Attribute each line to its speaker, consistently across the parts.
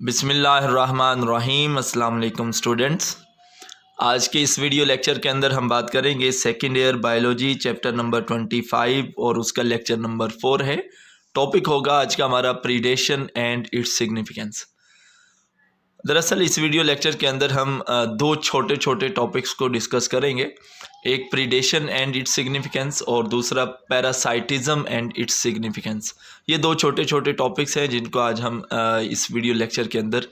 Speaker 1: बिस्मिल्लाहिर्रहमानिर्रहीम। अस्सलाम वालेकुम स्टूडेंट्स। आज के इस वीडियो लेक्चर के अंदर हम बात करेंगे second year biology chapter number 25 और उसका लेक्चर नंबर 4 है। टॉपिक होगा आज का हमारा प्रीडेशन एंड इट्स सिग्निफिकेंस। दरअसल इस वीडियो लेक्चर के अंदर हम दो छोटे छोटे टॉपिक्स को डिस्कस करेंगे, एक प्रीडेशन एंड इट्स सिग्निफिकेंस और दूसरा पैरासाइटिज्म एंड इट्स सिग्निफिकेंस। ये दो छोटे छोटे टॉपिक्स हैं जिनको आज हम इस वीडियो लेक्चर के अंदर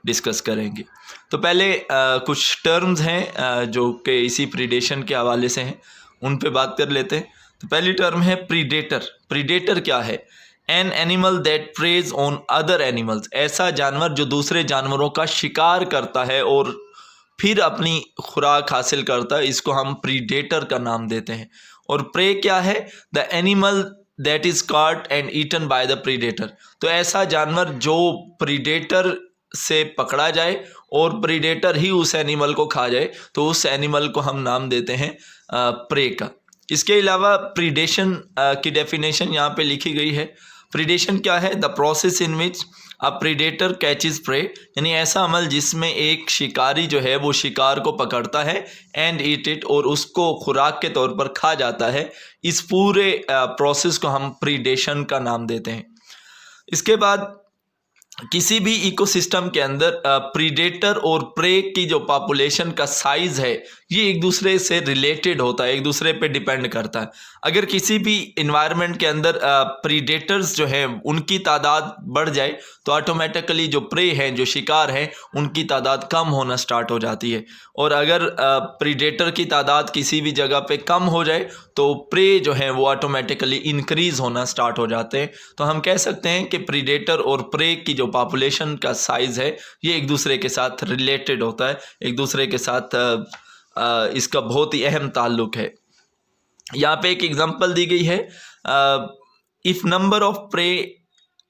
Speaker 1: डिस्कस करेंगे। तो पहले कुछ टर्म्स हैं जो कि इसी प्रीडेशन के हवाले से हैं, उन पे बात कर लेते हैं। तो पहली टर्म है प्रीडेटर। प्रीडेटर क्या है? An animal that praise on other animals. ऐसा जानवर जो दूसरे जानवरों का शिकार करता है और फिर अपनी खुराक हासिल करता है, इसको हम प्रीडेटर का नाम देते हैं। और प्रे क्या है? The animal that is caught and eaten by the predator. तो ऐसा जानवर जो प्रीडेटर से पकड़ा जाए और प्रीडेटर ही उस एनिमल को खा जाए, तो उस एनिमल को हम नाम देते हैं प्रे का। इसके अलावा प्रीडेशन की डेफिनेशन यहाँ पे लिखी गई है। प्रीडेशन क्या है? The process in which a predator catches prey, यानी ऐसा अमल जिसमें एक शिकारी जो है वो शिकार को पकड़ता है एंड ईट इट, और उसको खुराक के तौर पर खा जाता है। इस पूरे प्रोसेस को हम प्रीडेशन का नाम देते हैं। इसके बाद किसी भी इकोसिस्टम के अंदर प्रीडेटर और प्रे की जो पॉपुलेशन का साइज है ये एक दूसरे से रिलेटेड होता है, एक दूसरे पे डिपेंड करता है। अगर किसी भी इन्वायरमेंट के अंदर प्रीडेटर्स जो हैं उनकी तादाद बढ़ जाए तो ऑटोमेटिकली जो प्रे हैं, जो शिकार हैं, उनकी तादाद कम होना स्टार्ट हो जाती है। और अगर प्रीडेटर की तादाद किसी भी जगह पे कम हो जाए तो प्रे जो हैं वो ऑटोमेटिकली इंक्रीज़ होना स्टार्ट हो जाते हैं। तो हम कह सकते हैं कि प्रीडेटर और प्रे की जो पॉपुलेशन का साइज़ है ये एक दूसरे के साथ रिलेटेड होता है, एक दूसरे के साथ इसका बहुत ही अहम ताल्लुक है। यहाँ पे एक एग्जांपल दी गई है, if number of prey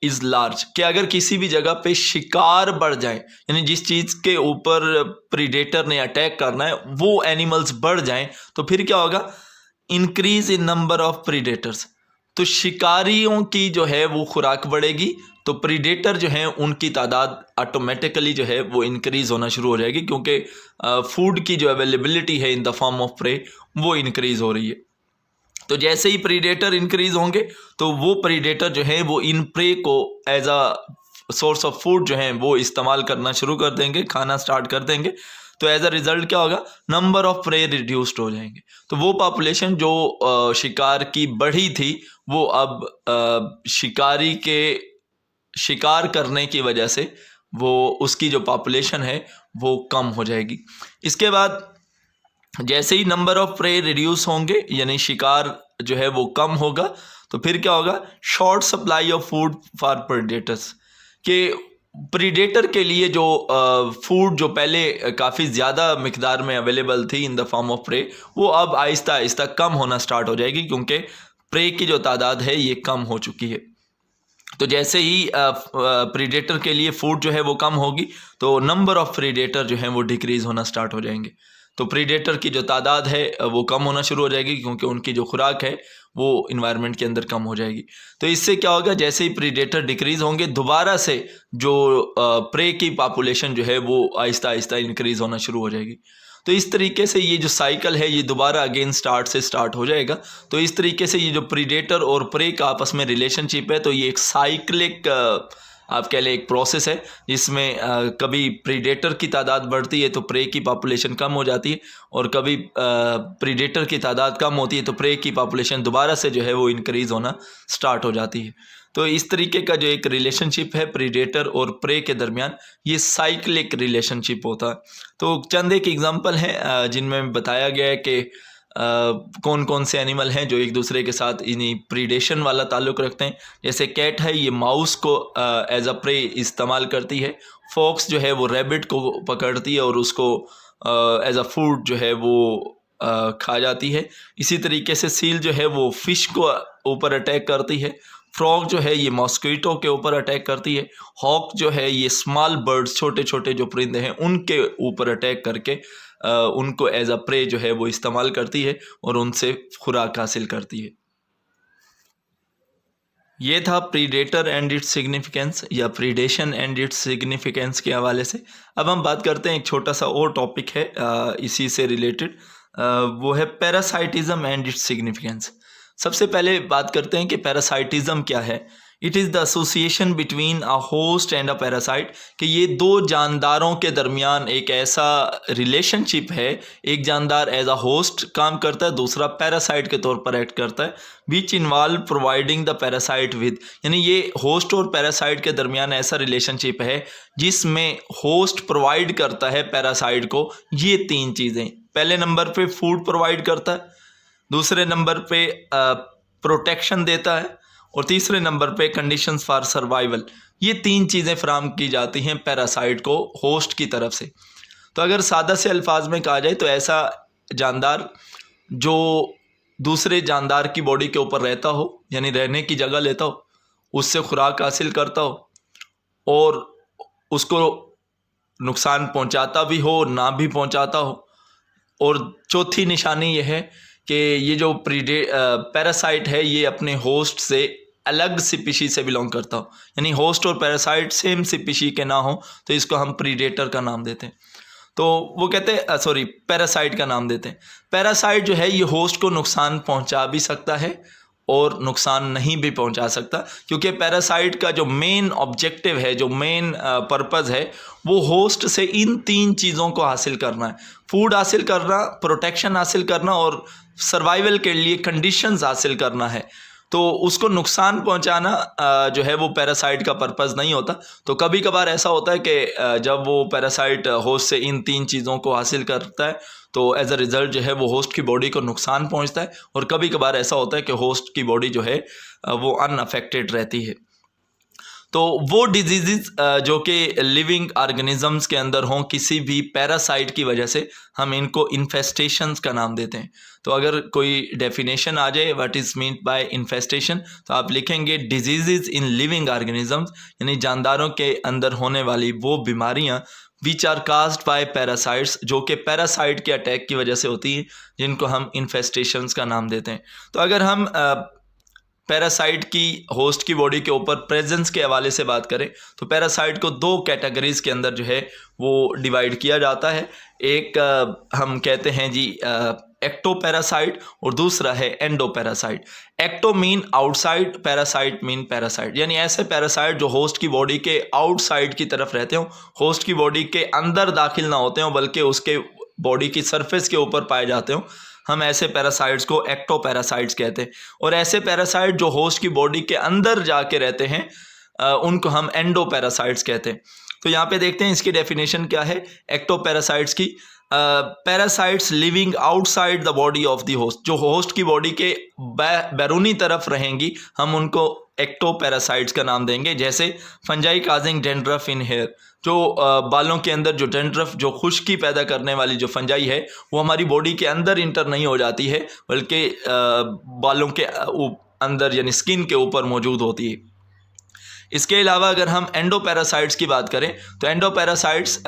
Speaker 1: is large, कि अगर किसी भी जगह पे शिकार बढ़ जाए, यानी जिस चीज़ के ऊपर प्रीडेटर ने अटैक करना है वो एनिमल्स बढ़ जाएं, तो फिर क्या होगा? Increase in number of predators. तो शिकारियों की जो है वो खुराक बढ़ेगी, तो प्रीडेटर जो हैं उनकी तादाद ऑटोमेटिकली जो है वो इंक्रीज़ होना शुरू हो जाएगी, क्योंकि फूड की जो अवेलेबिलिटी है in the form of prey वो इंक्रीज़ हो रही है। तो जैसे ही प्रीडेटर इंक्रीज़ होंगे तो वो प्रीडेटर जो है वो इन प्रे को as a source of food जो है वो इस्तेमाल करना शुरू कर देंगे, खाना स्टार्ट कर देंगे। तो एज अ रिज़ल्ट क्या होगा? नंबर ऑफ प्रे रिड्यूस्ड हो जाएंगे। तो वो पॉपुलेशन जो शिकार की बढ़ी थी वो अब शिकारी के शिकार करने की वजह से वो उसकी जो पॉपुलेशन है वो कम हो जाएगी। इसके बाद जैसे ही नंबर ऑफ प्रे रिड्यूस होंगे, यानी शिकार जो है वो कम होगा, तो फिर क्या होगा? Short supply of food for predators, के प्रीडेटर के लिए जो फूड जो पहले काफ़ी ज़्यादा मिकदार में अवेलेबल थी in the form of prey, वो अब आहिस्ता आहिस्ता कम होना स्टार्ट हो जाएगी, क्योंकि प्रे की जो तादाद है ये कम हो चुकी है। तो जैसे ही प्रीडेटर के लिए फूड जो है वो कम होगी तो नंबर ऑफ प्रीडेटर जो हैं वो डिक्रीज़ होना स्टार्ट हो जाएंगे। तो प्रीडेटर की जो तादाद है वो कम होना शुरू हो जाएगी, क्योंकि उनकी जो खुराक है वो इन्वायरमेंट के अंदर कम हो जाएगी। तो इससे क्या होगा? जैसे ही प्रीडेटर डिक्रीज़ होंगे, दोबारा से जो प्रे की पॉपुलेशन जो है वो आहिस्ता आहिस्ता इंक्रीज़ होना शुरू हो जाएगी। तो इस तरीके से ये जो साइकिल है ये दोबारा अगेन स्टार्ट हो जाएगा। तो इस तरीके से ये जो प्रीडेटर और प्रे का आपस में रिलेशनशिप है, तो ये एक साइक्लिक आप कह लें एक प्रोसेस है, जिसमें कभी प्रीडेटर की तादाद बढ़ती है तो प्रे की पॉपुलेशन कम हो जाती है, और कभी प्रीडेटर की तादाद कम होती है तो प्रे की पॉपुलेशन दोबारा से जो है वो इंक्रीज़ होना स्टार्ट हो जाती है। तो इस तरीके का जो एक रिलेशनशिप है प्रीडेटर और प्रे के दरमियान, ये साइक्लिक रिलेशनशिप होता है। तो चंद एक एग्जांपल हैं जिनमें बताया गया है कि कौन कौन से एनिमल हैं जो एक दूसरे के साथ इन्हीं प्रीडेशन वाला ताल्लुक़ रखते हैं। जैसे कैट है, ये माउस को एज अ प्रे इस्तेमाल करती है। फॉक्स जो है वो रैबिट को पकड़ती है और उसको एज अ फूड जो है वो खा जाती है। इसी तरीके से सील जो है वो फ़िश को ऊपर अटैक करती है। फ्रॉग जो है ये मॉस्किटो के ऊपर अटैक करती है। हॉक जो है ये स्मॉल बर्ड्स, छोटे छोटे जो परिंदे हैं उनके ऊपर अटैक करके उनको एज अ प्रे जो है वो इस्तेमाल करती है और उनसे खुराक हासिल करती है। ये था प्रीडेटर एंड इट्स सिग्निफिकेंस या प्रीडेशन एंड इट्स सिग्निफिकेंस के हवाले से। अब हम बात करते हैं एक छोटा सा और टॉपिक है इसी से रिलेटेड, वो है पैरासाइटिज्म एंड इट्स सिग्निफिकेंस। सबसे पहले बात करते हैं कि पैरासाइटिज्म क्या है। It is the association between a host and a parasite, कि ये दो जानदारों के दरमियान एक ऐसा रिलेशनशिप है, एक जानदार एज अ होस्ट काम करता है, दूसरा पैरासाइट के तौर पर एक्ट करता है, which involve providing the parasite with, यानी ये होस्ट और पैरासाइट के दरमियान ऐसा रिलेशनशिप है जिसमें होस्ट प्रोवाइड करता है पैरासाइट को ये तीन चीज़ें। पहले नंबर पे फूड प्रोवाइड करता है, दूसरे नंबर पे प्रोटेक्शन देता है, और तीसरे नंबर पे कंडीशंस फॉर सर्वाइवल। ये तीन चीज़ें फराहम की जाती हैं पैरासाइट को होस्ट की तरफ से। तो अगर सादा से अल्फाज में कहा जाए तो ऐसा जानदार जो दूसरे जानदार की बॉडी के ऊपर रहता हो, यानी रहने की जगह लेता हो, उससे खुराक हासिल करता हो और उसको नुकसान पहुंचाता भी हो ना भी पहुंचाता हो। और चौथी निशानी ये है कि ये जो पैरासाइट है ये अपने होस्ट से अलग स्पीशीज से बिलोंग करता हो, यानी होस्ट और पैरासाइट सेम स्पीशीज के ना हो तो इसको हम प्रीडेटर का नाम देते हैं। तो वो कहते हैं पैरासाइट का नाम देते हैं। पैरासाइट जो है ये होस्ट को नुकसान पहुंचा भी सकता है और नुकसान नहीं भी पहुंचा सकता, क्योंकि पैरासाइट का जो मेन ऑब्जेक्टिव है, जो मेन पर्पज़ है, वो होस्ट से इन तीन चीज़ों को हासिल करना है। फूड हासिल करना, प्रोटेक्शन हासिल करना और सर्वाइवल के लिए कंडीशंस हासिल करना है। तो उसको नुकसान पहुंचाना जो है वो पैरासाइट का पर्पज़ नहीं होता। तो कभी कभार ऐसा होता है कि जब वो पैरासाइट होस्ट से इन तीन चीज़ों को हासिल करता है तो एज अ रिज़ल्ट जो है वो होस्ट की बॉडी को नुकसान पहुंचता है, और कभी कभार ऐसा होता है कि होस्ट की बॉडी जो है वो अनअफेक्टेड रहती है। तो वो डिजीज़ जो कि लिविंग ऑर्गेनिजम्स के अंदर हों किसी भी पैरासाइट की वजह से, हम इनको इन्फेस्टेशंस का नाम देते हैं। तो अगर कोई डेफिनेशन आ जाए what is mean by infestation, तो आप लिखेंगे डिजीज़ इन लिविंग ऑर्गेनिजम्स, यानी जानदारों के अंदर होने वाली वो बीमारियां which are caused by parasites, जो कि पैरासाइट के अटैक की वजह से होती हैं, जिनको हम इन्फेस्टेशंस का नाम देते हैं। तो अगर हम पैरासाइट की होस्ट की बॉडी के ऊपर प्रेजेंस के हवाले से बात करें तो पैरासाइट को दो कैटेगरीज के अंदर जो है वो डिवाइड किया जाता है। एक हम कहते हैं जी एक्टो पैरासाइट और दूसरा है endo parasite. Ecto mean outside, parasite mean parasite, यानी ऐसे पैरासाइट जो होस्ट की बॉडी के आउटसाइड की तरफ रहते हो, होस्ट की बॉडी के अंदर दाखिल ना होते हो बल्कि उसके बॉडी की सरफेस के ऊपर पाए जाते हो, हम ऐसे पैरासाइट्स को एक्टो पैरासाइट्स कहते हैं। और ऐसे पैरासाइट जो होस्ट की बॉडी के अंदर जाके रहते हैं उनको हम एंडो पैरासाइट्स कहते हैं। तो यहाँ पे देखते हैं इसकी डेफिनेशन क्या है एक्टो पैरासाइट्स की। Parasites living outside the body of the host, जो होस्ट की बॉडी के बैरूनी तरफ रहेंगी हम उनको एक्टो पैरासाइट्स का नाम देंगे। जैसे फंजाई काजिंग डेंड्रफ इन हेयर, जो बालों के अंदर जो डेंड्रफ, जो खुश्की पैदा करने वाली जो फंजाई है, वो हमारी बॉडी के अंदर इंटर नहीं हो जाती है बल्कि बालों के अंदर यानी स्किन के ऊपर मौजूद होती है। इसके अलावा अगर हम एंडो पैरासाइट्स की बात करें तो एंडो पैरासाइट्स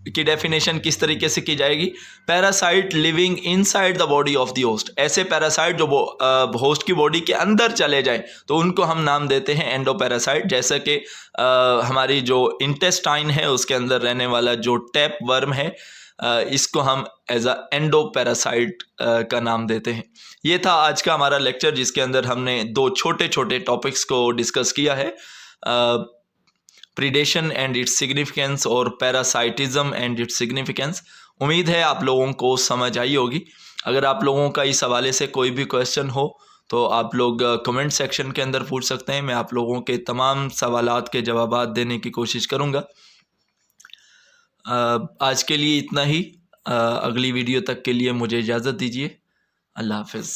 Speaker 1: की डेफिनेशन किस तरीके से की जाएगी। Parasite living inside the body of the host, ऐसे पैरासाइट जो होस्ट की बॉडी के अंदर चले जाएं तो उनको हम नाम देते हैं एंडो पैरासाइट। जैसे कि हमारी जो इंटेस्टाइन है उसके अंदर रहने वाला जो टैप वर्म है, इसको हम एज अ एंडो पैरासाइट का नाम देते हैं। ये था आज का हमारा लेक्चर जिसके अंदर हमने दो छोटे छोटे टॉपिक्स को डिस्कस किया है, प्रीडेशन एंड इट्स सिग्निफिकेंस और पैरासाइटिज्म एंड इट्स सिग्निफिकेंस। उम्मीद है आप लोगों को समझ आई होगी। अगर आप लोगों का इस हवाले से कोई भी क्वेश्चन हो तो आप लोग कमेंट सेक्शन के अंदर पूछ सकते हैं। मैं आप लोगों के तमाम सवालात के जवाबात देने की कोशिश करूँगा। आज के लिए इतना ही। अगली वीडियो तक के लिए मुझे इजाज़त दीजिए। अल्लाह हाफ़िज़।